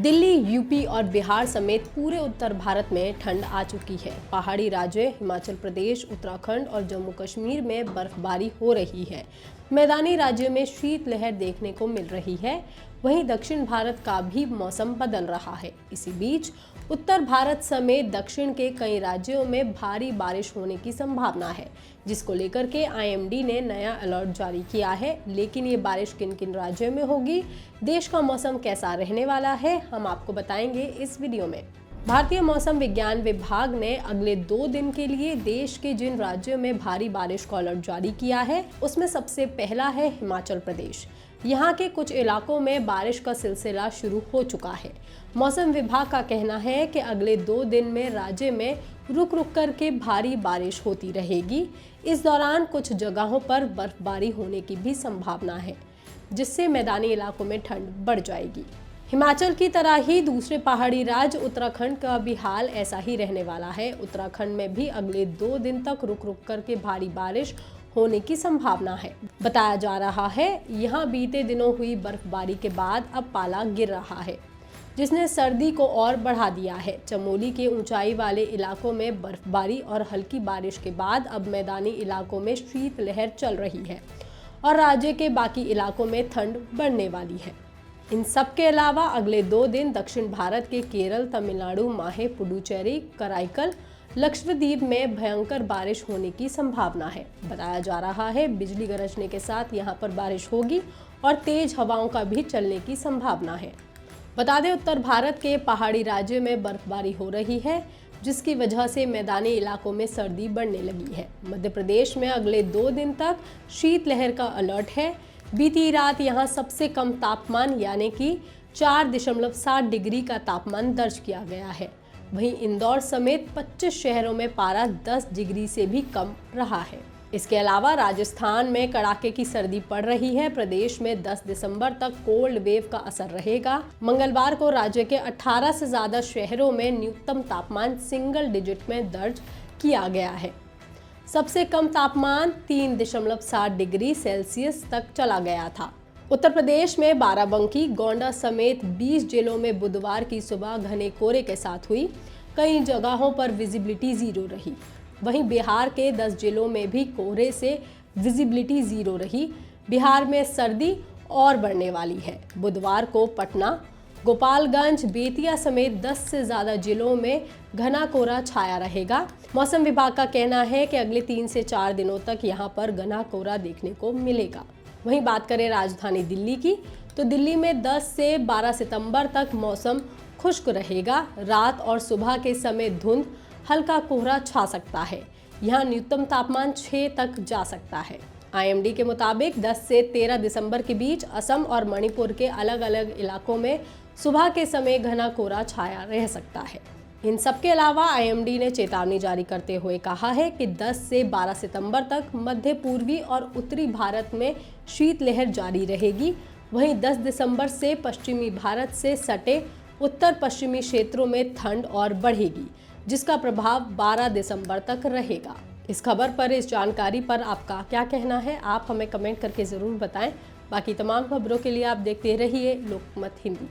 Delhi, UP और बिहार समेत पूरे उत्तर भारत में ठंड आ चुकी है। पहाड़ी राज्य हिमाचल प्रदेश, उत्तराखंड और जम्मू कश्मीर में बर्फबारी हो रही है। मैदानी राज्यों में शीतलहर देखने को मिल रही है। वहीं दक्षिण भारत का भी मौसम बदल रहा है। इसी बीच उत्तर भारत समेत दक्षिण के कई राज्यों में भारी बारिश होने की संभावना है, जिसको लेकर के आईएमडी ने नया अलर्ट जारी किया है। लेकिन ये बारिश किन किन राज्यों में होगी, देश का मौसम कैसा रहने वाला है, हम आपको बताएंगे इस वीडियो में। भारतीय मौसम विज्ञान विभाग ने अगले 2 दिन के लिए देश के जिन राज्यों में भारी बारिश का अलर्ट जारी किया है, उसमें सबसे पहला है हिमाचल प्रदेश। यहाँ के कुछ इलाकों में बारिश का सिलसिला शुरू हो चुका है। मौसम विभाग का कहना है कि अगले 2 दिन में राज्य में रुक रुक करके भारी बारिश होती रहेगी। इस दौरान कुछ जगहों पर बर्फबारी होने की भी संभावना है, जिससे मैदानी इलाकों में ठंड बढ़ जाएगी। हिमाचल की तरह ही दूसरे पहाड़ी राज्य उत्तराखंड का भी हाल ऐसा ही रहने वाला है। उत्तराखंड में भी अगले 2 दिन तक रुक रुक करके भारी बारिश होने की संभावना है। बताया जा रहा है यहाँ बीते दिनों हुई बर्फबारी के बाद अब पाला गिर रहा है, जिसने सर्दी को और बढ़ा दिया है। चमोली के ऊंचाई वाले इलाकों में बर्फबारी और हल्की बारिश के बाद अब मैदानी इलाकों में शीतलहर चल रही है और राज्य के बाकी इलाकों में ठंड बढ़ने वाली है। इन सब के अलावा अगले 2 दिन दक्षिण भारत के केरल, तमिलनाडु, माहे, पुडुचेरी, कराईकल, लक्षद्वीप में भयंकर बारिश होने की संभावना है। बताया जा रहा है बिजली गरजने के साथ यहाँ पर बारिश होगी और तेज हवाओं का भी चलने की संभावना है। बता दें, उत्तर भारत के पहाड़ी राज्यों में बर्फबारी हो रही है, जिसकी वजह से मैदानी इलाकों में सर्दी बढ़ने लगी है। मध्य प्रदेश में अगले 2 दिन तक शीतलहर का अलर्ट है। बीती रात यहाँ सबसे कम तापमान यानी कि 4.7 डिग्री का तापमान दर्ज किया गया है। वहीं इंदौर समेत 25 शहरों में पारा 10 डिग्री से भी कम रहा है। इसके अलावा राजस्थान में कड़ाके की सर्दी पड़ रही है। प्रदेश में 10 दिसंबर तक कोल्ड वेव का असर रहेगा। मंगलवार को राज्य के 18 से ज्यादा शहरों में न्यूनतम तापमान सिंगल डिजिट में दर्ज किया गया है। सबसे कम तापमान 3.7 डिग्री सेल्सियस तक चला गया था। उत्तर प्रदेश में बाराबंकी, गोंडा समेत 20 जिलों में बुधवार की सुबह घने कोहरे के साथ हुई। कई जगहों पर विजिबिलिटी 0 रही। वहीं बिहार के 10 जिलों में भी कोहरे से विजिबिलिटी 0 रही। बिहार में सर्दी और बढ़ने वाली है। बुधवार को पटना, गोपालगंज, बेतिया समेत 10 से ज़्यादा जिलों में घना कोहरा छाया रहेगा। मौसम विभाग का कहना है कि अगले 3 से 4 दिनों तक यहाँ पर घना कोहरा देखने को मिलेगा। वहीं बात करें राजधानी दिल्ली की, तो दिल्ली में 10 से 12 सितंबर तक मौसम खुश्क रहेगा। रात और सुबह के समय धुंध, हल्का कोहरा छा सकता है। यहाँ न्यूनतम तापमान 6 तक जा सकता है। आईएमडी के मुताबिक 10 से 13 दिसंबर के बीच असम और मणिपुर के अलग अलग इलाकों में सुबह के समय घना कोहरा छाया रह सकता है। इन सब के अलावा आईएमडी ने चेतावनी जारी करते हुए कहा है कि 10 से 12 सितंबर तक मध्य पूर्वी और उत्तरी भारत में शीतलहर जारी रहेगी। वहीं 10 दिसंबर से पश्चिमी भारत से सटे उत्तर पश्चिमी क्षेत्रों में ठंड और बढ़ेगी, जिसका प्रभाव 12 दिसंबर तक रहेगा। इस खबर पर, इस जानकारी पर आपका क्या कहना है, आप हमें कमेंट करके ज़रूर बताएं। बाकी तमाम खबरों के लिए आप देखते रहिए लोकमत हिंदी।